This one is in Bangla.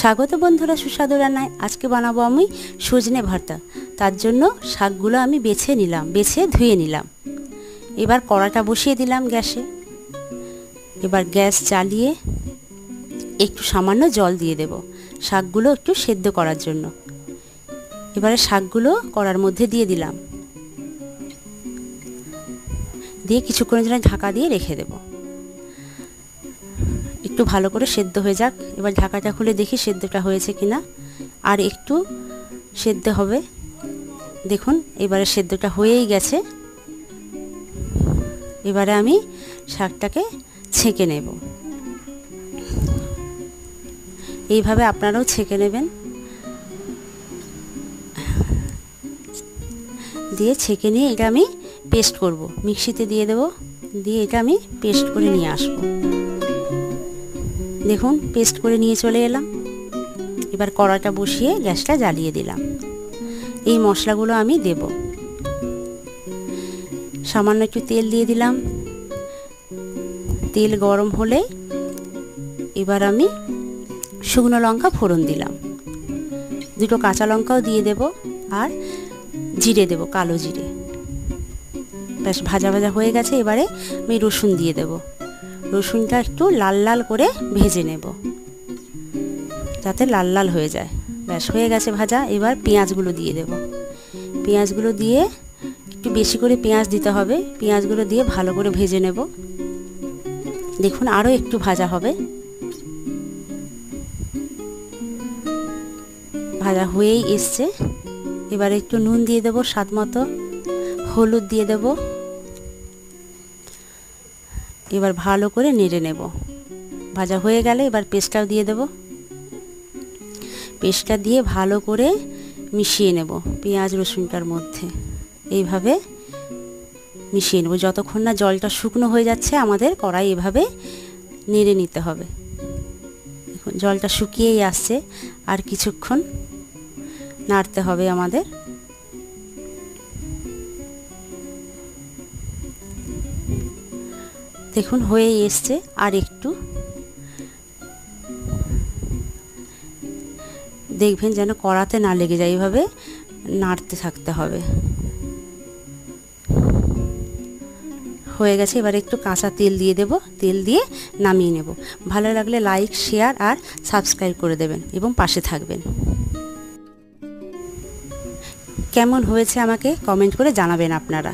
স্বাগত বন্ধুরা সুস্বাদু রান্নায়। আজকে বানাবো আমি সজনে ভর্তা। তার জন্য শাকগুলো আমি বেছে ধুয়ে নিলাম। এবার কড়াটা বসিয়ে দিলাম গ্যাসে। এবার গ্যাস জ্বালিয়ে একটু সামান্য জল দিয়ে দেব শাকগুলো একটু সেদ্ধ করার জন্য। এবারে শাকগুলো কড়ার মধ্যে দিয়ে দিলাম, দিয়ে কিছুক্ষণের জন্য ঢাকা দিয়ে রেখে দেব। একটু ভালো করে সেদ্ধ হয়ে যাক। এবার ঢাকাটা খুলে দেখি সেদ্ধটা হয়েছে কিনা। আর একটু সেদ্ধ হবে। দেখুন এবারে সেদ্ধটা হয়েই গেছে। এবারে আমি শাকটাকে ছেঁকে নেব। এইভাবে আপনারাও ছেঁকে নেবেন। দিয়ে ছেঁকে নিয়ে এটা আমি পেস্ট করব, মিক্সিতে দিয়ে দেব। দিয়ে এটা আমি পেস্ট করে নিয়ে আসব। দেখুন পেস্ট করে নিয়ে চলে এলাম। এবার কড়াটা বসিয়ে গ্যাসটা জ্বালিয়ে দিলাম। এই মশলাগুলো আমি দেব। সামান্য একটু তেল দিয়ে দিলাম। তেল গরম হলে এবার আমি শুকনো লঙ্কা ফোড়ন দিলাম। দুটো কাঁচা লঙ্কাও দিয়ে দেব, আর জিরে দেব, কালো জিরে। বেশ ভাজা ভাজা হয়ে গেছে। এবারে আমি রসুন দিয়ে দেব। রসুনটা একটু লাল লাল করে ভেজে নেব, যাতে লাল লাল হয়ে যায়। ব্যাস হয়ে গেছে ভাজা। এবার পেঁয়াজগুলো দিয়ে দেব। পেঁয়াজগুলো দিয়ে একটু বেশি করে পেঁয়াজ দিতে হবে। পেঁয়াজগুলো দিয়ে ভালো করে ভেজে নেব। দেখুন আরও একটু ভাজা হবে। ভাজা হয়েই এসছে। এবারে একটু নুন দিয়ে দেব, স্বাদ মতো হলুদ দিয়ে দেব। এবার ভালো করে নেড়ে নেব। ভাজা হয়ে গেলে এবার পেস্টটাও দিয়ে দেব। পেস্টটা দিয়ে ভালো করে মিশিয়ে নেব পেঁয়াজ রসুনটার মধ্যে। এইভাবে মিশিয়ে নেব যতক্ষণ না জলটা শুকনো হয়ে যাচ্ছে। আমাদের কড়াই এভাবে নেড়ে নিতে হবে। দেখুন জলটা শুকিয়েই আসছে, আর কিছুক্ষণ নাড়তে হবে আমাদের। দেখুন হয়েই এসছে। আর একটু দেখবেন যেন কড়াতে না লেগে যায়, এইভাবে নাড়তে থাকতে হবে। হয়ে গেছে। এবার একটু কাঁচা তেল দিয়ে দেব। তেল দিয়ে নামিয়ে নেব। ভালো লাগলে লাইক, শেয়ার আর সাবস্ক্রাইব করে দেবেন এবং পাশে থাকবেন। কেমন হয়েছে আমাকে কমেন্ট করে জানাবেন আপনারা।